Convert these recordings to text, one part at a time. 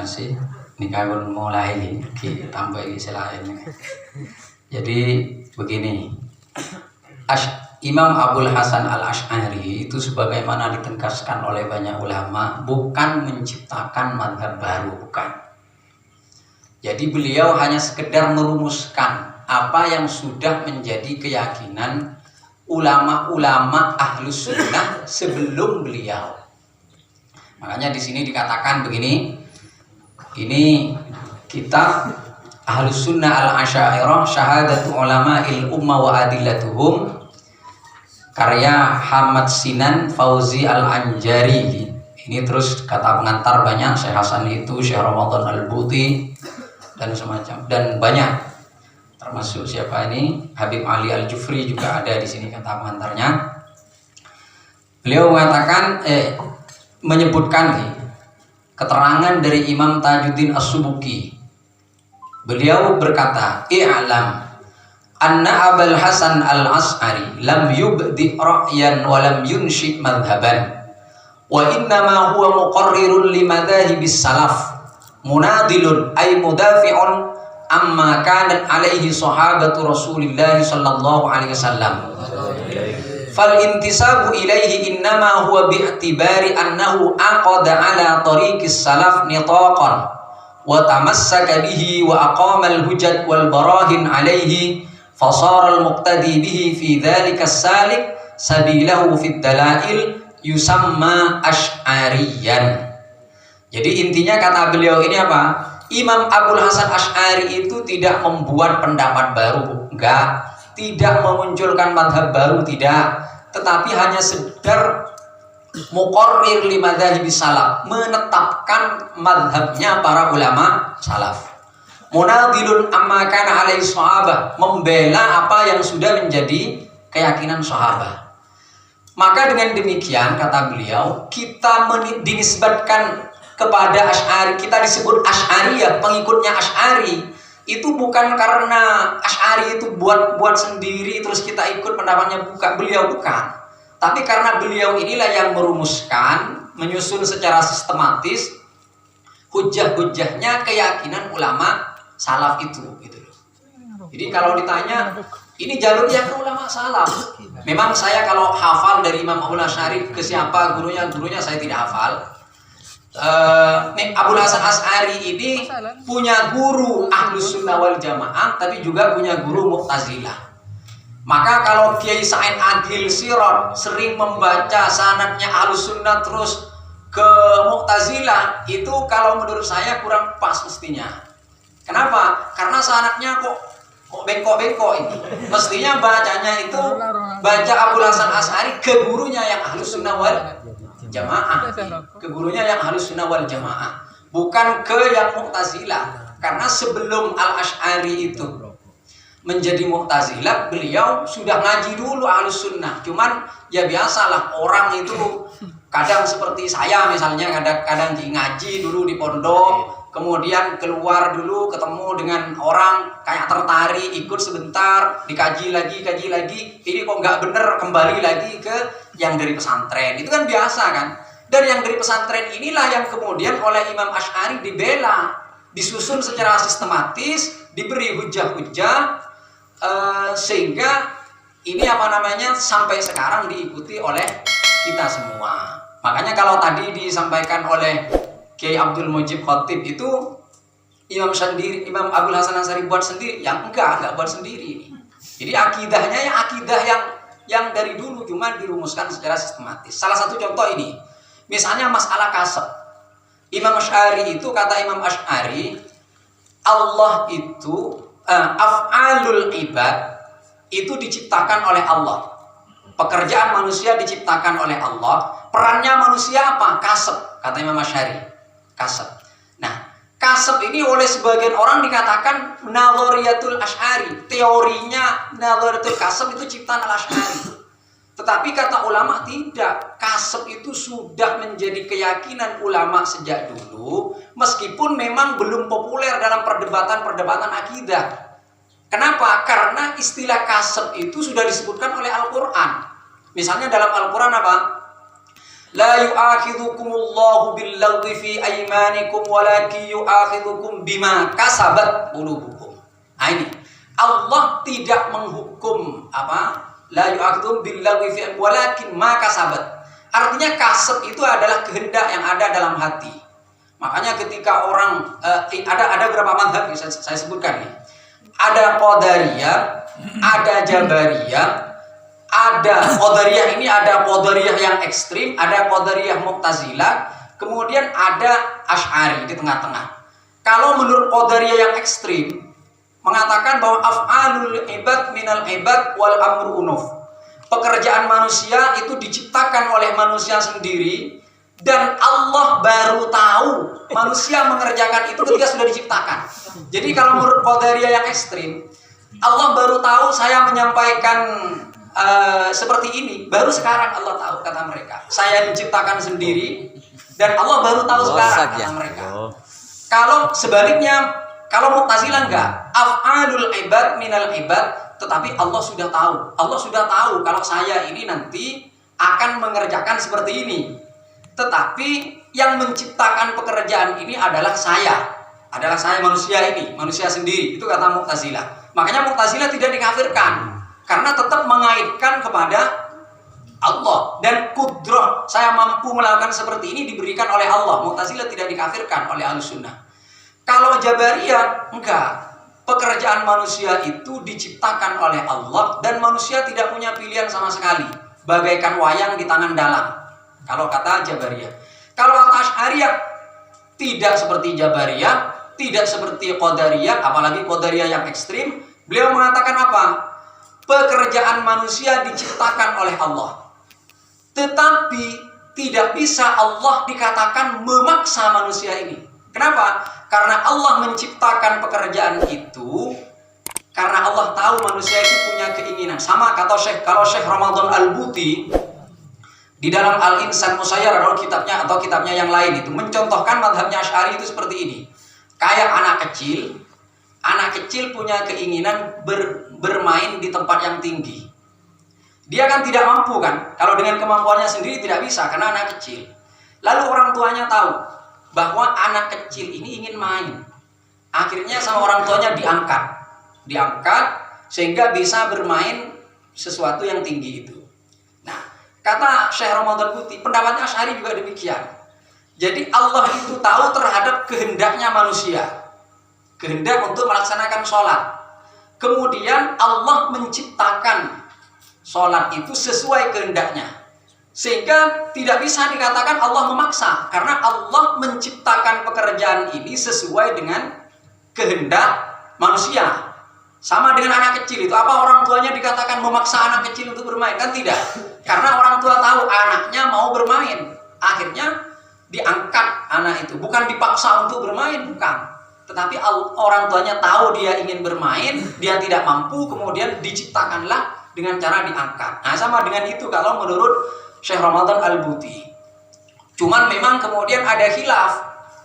masih nikah pun mulai tambah selain. Jadi begini, Imam Abul Hasan Al-Asy'ari itu sebagaimana ditegaskan oleh banyak ulama bukan menciptakan mazhab baru, bukan. Jadi beliau hanya sekedar merumuskan apa yang sudah menjadi keyakinan ulama-ulama Ahlus Sunnah sebelum beliau. Makanya di sini dikatakan begini, ini kitab Ahlus Sunnah Al-Asy'ariyah Syahadatu Ulama'il Ummah wa Adillatuhum karya Hamad Sinan Fauzi Al-Anjari. Ini terus kata pengantar banyak, Syekh Hasan itu, Syekh Ramadan Al-Buti dan semacam, dan banyak, termasuk siapa ini, Habib Ali Al-Jufri juga ada di sini kata pengantarnya. Beliau mengatakan menyebutkan keterangan dari Imam Tajuddin As-Subuki. Beliau berkata, "I'lam anna Abul Hasan Al-Asy'ari lam yubdi ra'yan wa lam yunshi madhhaban wa innama huwa muqarrirun li madhahibis salaf munadilun ay mudafi'un amma kanat alaihi sahabatu Rasulillah sallallahu alaihi wasallam fal intisabu ilaihi innama huwa bi'tibari annahu aqada ala tariqis salaf nitaqan wa tamassaka bihi wa aqama al-hujjat wal barahin alaihi fasara al-muqtadi bihi fi dhalika as-salik sabilahu fid dalail yusamma asy'ariyan." Jadi intinya kata beliau ini apa? Imam Abul Hasan Asy'ari itu tidak membuat pendapat baru, enggak, tidak memunculkan madhab baru, tidak, tetapi hanya sekedar muqarrir li madzhabi salaf, menetapkan madhabnya para ulama salaf. Munadilun amma kana alaihi sahabah, membela apa yang sudah menjadi keyakinan sahabat. Maka dengan demikian kata beliau, kita dinisbatkan kepada Asy'ari, kita disebut Asy'ariyah, pengikutnya Asy'ari. Itu bukan karena Asy'ari itu buat sendiri terus kita ikut pendapatnya, bukan, beliau bukan. Tapi karena beliau inilah yang merumuskan, menyusun secara sistematis hujjah-hujjahnya keyakinan ulama salaf itu, gitu loh. Jadi kalau ditanya, ini jalurnya ke ulama salaf. Memang saya kalau hafal dari Imam Abul Asy'ari ke siapa gurunya saya tidak hafal. Abul Hasan Asy'ari ini punya guru Ahlus Sunnah wal Jamaah, tapi juga punya guru Mu'tazilah. Maka kalau Kiai Sa'id Agil Sirot sering membaca sanadnya Ahlus Sunnah terus ke Mu'tazilah, itu kalau menurut saya kurang pas mestinya. Kenapa? Karena sanadnya kok bengkok-bengkok ini. Mestinya bacanya itu baca Abul Hasan Asy'ari ke gurunya yang Ahlus Sunnah wal Jamaah, ke gurunya yang Ahlus Sunnah wal Jamaah, bukan ke yang Mu'tazilah. Karena sebelum Al-Asy'ari itu menjadi Mu'tazilah, beliau sudah ngaji dulu Ahlus Sunnah. Cuman ya biasalah, orang itu kadang seperti saya misalnya, kadang ngaji dulu di pondok, kemudian keluar dulu ketemu dengan orang kayak tertarik, ikut sebentar, dikaji lagi, ini kok nggak bener, kembali lagi ke yang dari pesantren. Itu kan biasa kan. Dan yang dari pesantren inilah yang kemudian oleh Imam Asy'ari dibela, disusun secara sistematis, diberi hujah-hujah, sehingga ini sampai sekarang diikuti oleh kita semua. Makanya kalau tadi disampaikan oleh Kiai Abdul Mujib Khatib itu Imam Abul Hasan Asy'ari buat sendiri, yang enggak buat sendiri. Jadi akidahnya ya akidah yang dari dulu, cuma dirumuskan secara sistematis. Salah satu contoh ini, misalnya masalah kasab. Imam Asy'ari itu, kata Imam Asy'ari, Allah itu af'alul ibad itu diciptakan oleh Allah. Pekerjaan manusia diciptakan oleh Allah. Perannya manusia apa? Kasab, kata Imam Asy'ari. Kasab. Nah, kasab ini oleh sebagian orang dikatakan nadhariyatul Asy'ari. Teorinya nadhariyatul kasab itu ciptaan Al-Asy'ari. Tetapi kata ulama tidak. Kasab itu sudah menjadi keyakinan ulama sejak dulu, meskipun memang belum populer dalam perdebatan akidah. Kenapa? Karena istilah kasab itu sudah disebutkan oleh Al-Quran. Misalnya dalam Al-Quran apa? La yu'akhidhukumullahu billaghwi fi aymanikum walakin yu'akhidhukum bima kasabat qulubukum. Nah ini, Allah tidak menghukum la yu'akhidhukum billaghwi fi walakin ma kasabat. Artinya kasab itu adalah kehendak yang ada dalam hati. Makanya ketika orang ada beberapa mazhab saya sebutkan nih. Ada Qadariyah, ada Jabariyah, ada Qadariyah ini ada Qadariyah yang ekstrim, ada Qadariyah Mu'tazilah, kemudian ada Asy'ari di tengah-tengah. Kalau menurut Qadariyah yang ekstrim mengatakan bahwa af'alul ibad minal ibad wal amru unuf. Pekerjaan manusia itu diciptakan oleh manusia sendiri dan Allah baru tahu manusia mengerjakan itu ketika sudah diciptakan. Jadi kalau menurut Qadariyah yang ekstrim, Allah baru tahu saya menyampaikan seperti ini, baru sekarang Allah tahu, kata mereka. Saya menciptakan sendiri dan Allah baru tahu sekarang, kata mereka. Kalau sebaliknya, kalau Mu'tazilah enggak, af'alul ibad minal ibad, tetapi Allah sudah tahu. Allah sudah tahu kalau saya ini nanti akan mengerjakan seperti ini. Tetapi yang menciptakan pekerjaan ini adalah saya. Adalah saya manusia ini, manusia sendiri. Itu kata Mu'tazilah. Makanya Mu'tazilah tidak dikafirkan. Karena tetap mengaitkan kepada Allah. Dan kudrah, saya mampu melakukan seperti ini diberikan oleh Allah. Mu'tazilah tidak dikafirkan oleh Ahlussunnah. Kalau Jabariyah, enggak. Pekerjaan manusia itu diciptakan oleh Allah dan manusia tidak punya pilihan sama sekali. Bagaikan wayang di tangan dalang. Kalau kata Jabariyah. Kalau kata Asy'ariyah, tidak seperti Jabariyah, tidak seperti Qadariyah, apalagi Qadariyah yang ekstrim. Beliau mengatakan apa? Pekerjaan manusia diciptakan oleh Allah. Tetapi tidak bisa Allah dikatakan memaksa manusia ini. Kenapa? Karena Allah menciptakan pekerjaan itu karena Allah tahu manusia itu punya keinginan. Sama kata kalau Syekh Ramadan Al-Buti di dalam Al-Insan Musayyar atau kitabnya yang lain itu mencontohkan mazhabnya Asy'ari itu seperti ini. Kayak anak kecil punya keinginan bermain di tempat yang tinggi. Dia kan tidak mampu kan? Kalau dengan kemampuannya sendiri tidak bisa karena anak kecil. Lalu orang tuanya tahu bahwa anak kecil ini ingin main. Akhirnya sama orang tuanya diangkat sehingga bisa bermain sesuatu yang tinggi itu. Nah, kata Syekh Ramadan Buti, pendapatnya Asy'ari juga demikian. Jadi Allah itu tahu terhadap kehendaknya manusia. Kehendak untuk melaksanakan sholat. Kemudian Allah menciptakan sholat itu sesuai kehendaknya. Sehingga tidak bisa dikatakan Allah memaksa. Karena Allah menciptakan pekerjaan ini sesuai dengan kehendak manusia. Sama dengan anak kecil itu. Apa orang tuanya dikatakan memaksa anak kecil untuk bermain? Kan tidak. Karena orang tua tahu anaknya mau bermain. Akhirnya diangkat anak itu. Bukan dipaksa untuk bermain, bukan. Tetapi orang tuanya tahu dia ingin bermain, dia tidak mampu, kemudian diciptakanlah dengan cara diangkat. Nah, sama dengan itu kalau menurut Syekh Ramadan Al-Buti. Cuman memang kemudian ada khilaf.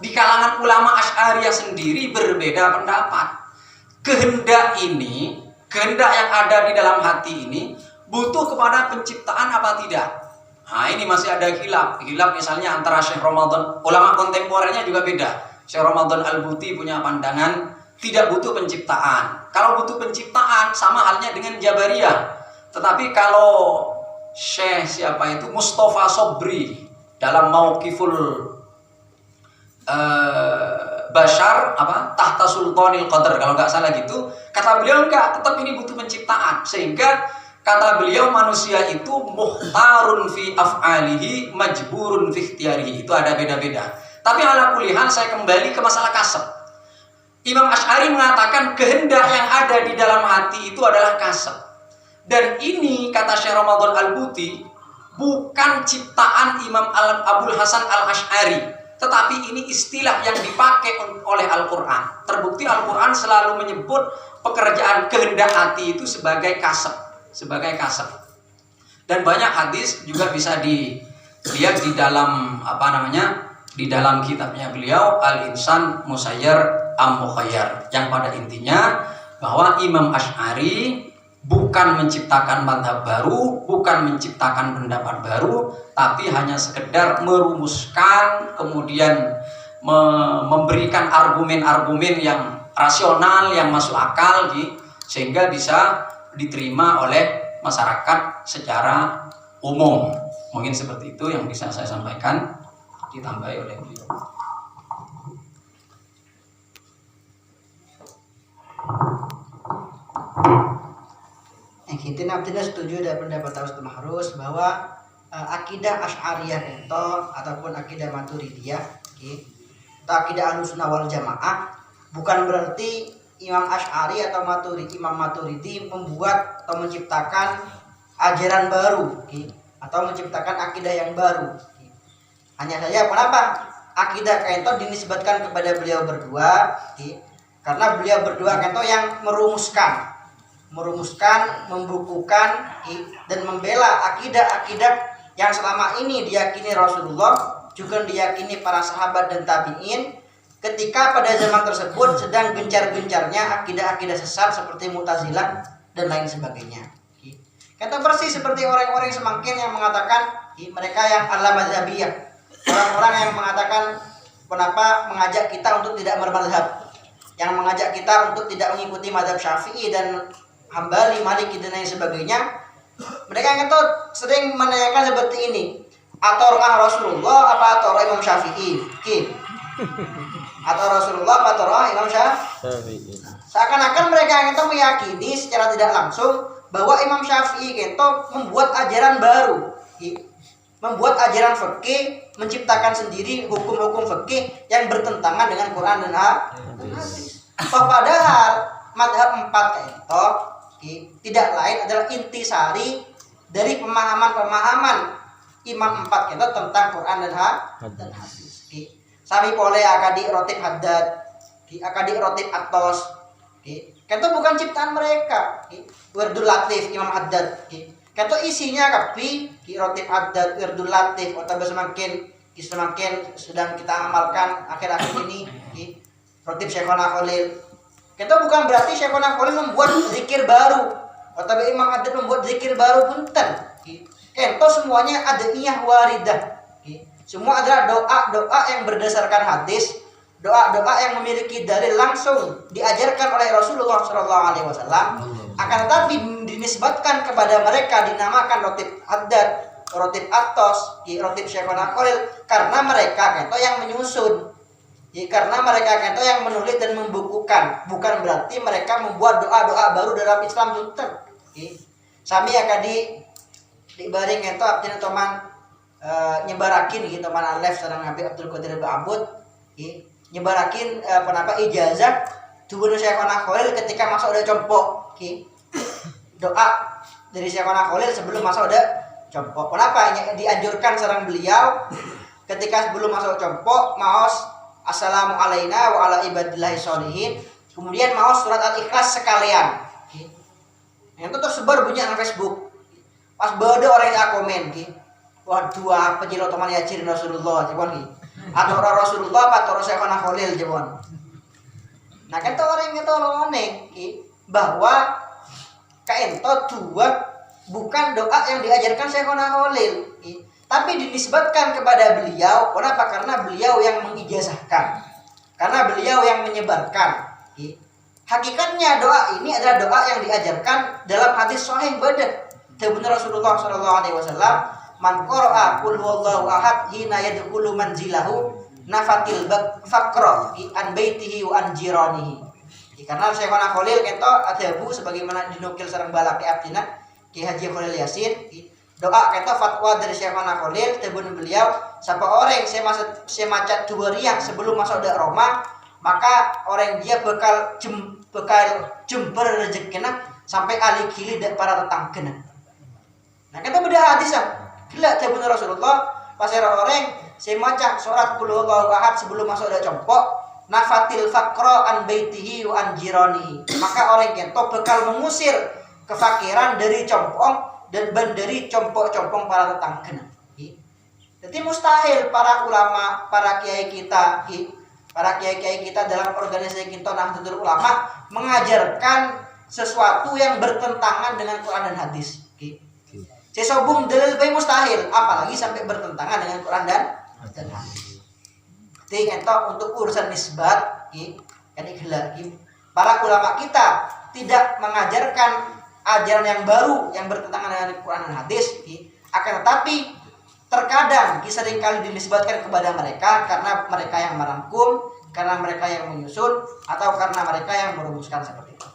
Di kalangan ulama Asy'ariyah sendiri berbeda pendapat. Kehendak yang ada di dalam hati ini butuh kepada penciptaan apa tidak? Nah, ini masih ada khilaf. Khilaf misalnya antara Syekh Ramadan, ulama kontemporer juga beda. Syekh Ramadan Al-Buti punya pandangan tidak butuh penciptaan. Kalau butuh penciptaan sama halnya dengan Jabariyah. Tetapi kalau Syekh Mustafa Sobri dalam Mauqiful Bashar tahta sultanil qadar, kalau nggak salah gitu, kata beliau enggak, tetap ini butuh penciptaan. Sehingga kata beliau manusia itu muhtarun fi af'alihi majburun fi ikhtiyarihi. Itu ada beda-beda. Tapi ala kulihan saya kembali ke masalah kasab. Imam Asy'ari mengatakan kehendak yang ada di dalam hati itu adalah kasab. Dan ini kata Syekh Ramadan Al-Buti bukan ciptaan Imam Abul Hasan Al-Asy'ari, tetapi ini istilah yang dipakai oleh Al-Quran. Terbukti Al-Quran selalu menyebut pekerjaan kehendak hati itu sebagai kasab, Dan banyak hadis juga bisa dilihat di dalam di dalam kitabnya beliau Al-Insan Musayyar Am Mukhayyar, yang pada intinya bahwa Imam Asy'ari bukan menciptakan mazhab baru, bukan menciptakan pendapat baru, tapi hanya sekedar merumuskan, kemudian memberikan argumen-argumen yang rasional, yang masuk akal, sehingga bisa diterima oleh masyarakat secara umum. Mungkin seperti itu yang bisa saya sampaikan, ditambahi oleh beliau. Kita tidak setuju dengan pendapat Ustaz Mahrus bahwa akidah Asy'ariyah itu ataupun akidah Maturidiyah, atau akidah Ahlussunnah wal Jamaah, bukan berarti Imam Asy'ari atau Imam Maturidi membuat atau menciptakan ajaran baru, atau menciptakan akidah yang baru. Hanya saja kenapa akidah kento dinisbatkan kepada beliau berdua, karena beliau berdua kento yang merumuskan, membukukan dan membela akidah-akidah yang selama ini diyakini Rasulullah, juga diyakini para sahabat dan tabi'in ketika pada zaman tersebut sedang gencar-gencarnya akidah-akidah sesat seperti Mu'tazilah dan lain sebagainya. Kata persis seperti orang-orang semakin yang mengatakan mereka yang ala mazhabiyah, orang-orang yang mengatakan kenapa mengajak kita untuk tidak bermazhab, yang mengajak kita untuk tidak mengikuti mazhab Syafi'i dan Hambali, Maliki dan lain sebagainya. Mereka yang itu sering menanyakan seperti ini, atorah Rasulullah apa atorah Imam Syafi'i? Atau Rasulullah apa atorah Imam Syafi'i? Seakan-akan mereka yang itu meyakini secara tidak langsung bahwa Imam Syafi'i itu membuat ajaran baru, membuat ajaran fikih, menciptakan sendiri hukum-hukum fikih yang bertentangan dengan Quran dan hadis. Padahal madhab 4 itu tidak lain adalah intisari dari pemahaman-pemahaman Imam 4 itu tentang Quran dan hadis. Sami pole akadi rotib haddad, akadi rotib atos. Itu bukan ciptaan mereka. Wirdul Latif Imam Haddad. Itu isinya kapi rotib haddad, Wirdul Latif, atau semakin sedang kita amalkan akhir-akhir ini. Rotib Syekhona Khalil. Itu bukan berarti Syekhona Khalil membuat zikir baru, atau Imam Haddad membuat zikir baru punten. Itu semuanya adiyah waridah. Semua adalah doa-doa yang berdasarkan hadis, doa-doa yang memiliki dalil langsung diajarkan oleh Rasulullah SAW. Akan tetapi dinisbatkan kepada mereka dinamakan rotib haddad, rotib atos, rotib Syekhona Khalil karena mereka itu yang menyusun. Karena mereka itu yang menulis dan membukukan, bukan berarti mereka membuat doa-doa baru dalam Islam punten. Sami akan dibaring itu abdina teman nyebarakin gitu teman Alef sareng Habib Abdul Qadir Abud nyebarakin ijazah dubur Syekhona Khalil ketika masuk udah compok, doa dari Syekhona Khalil sebelum masuk udah compok. Kenapa dianjurkan sareng beliau ketika sebelum masuk compok maos assalamu alaina wa ala ibadillahi sholihin, kemudian maos surat Al-Ikhlas sekalian. Yang itu tersebar banyak di Facebook. Pas bade orang yang komen, waduh apa jiro teman ya ciri Rasulullah, jebon atau Rasulullah atau Syekhona Khalil jebon. Nah kan orang itu aneh bahwa kaento dua bukan doa yang diajarkan Syekhona Khalil, tapi dinisbatkan kepada beliau. Kenapa? Karena beliau yang mengijazahkan, karena beliau yang menyebarkan. Hakikatnya doa ini adalah doa yang diajarkan dalam hadis sahih badat benar Rasulullah SAW. Man qara'a qul huwallahu ahad hina yadkhulu manzilahu nafatil faqra an baitihi wa an jiranihi. Karena Syekhona Khalil keto adabu sebagaimana dinukil sareng balaki abdina Ki Haji Khalil Yasin, doa keto fatwa dari Syekhona Khalil tebun beliau, siapa orang semacat dua riang sebelum masuk ke Roma, maka orang dia bakal jember rezekina sampai ali kili dan para tetanggana. Nah kita beda hadis gila tebun Rasulullah pas orang semacat surat qul huwallahu ahad sebelum masuk ke compok nafatil faqra an baitihi wa an jiranihi, maka orang kento bakal mengusir kefakiran dari compong dan dari compok-compong para tetanggana. Jadi mustahil para ulama, para kiai kita dalam organisasi kita Nahdlatul Ulama mengajarkan sesuatu yang bertentangan dengan Quran dan hadis. Sesobung dalil bae mustahil, apalagi sampai bertentangan dengan Quran dan hadis. Jadi entok untuk urusan nisbat, para ulama kita tidak mengajarkan ajaran yang baru yang bertentangan dengan Quran dan hadis, akan tetapi terkadang seringkali dinisbatkan kepada mereka karena mereka yang merangkum, karena mereka yang menyusun, atau karena mereka yang merumuskan seperti itu.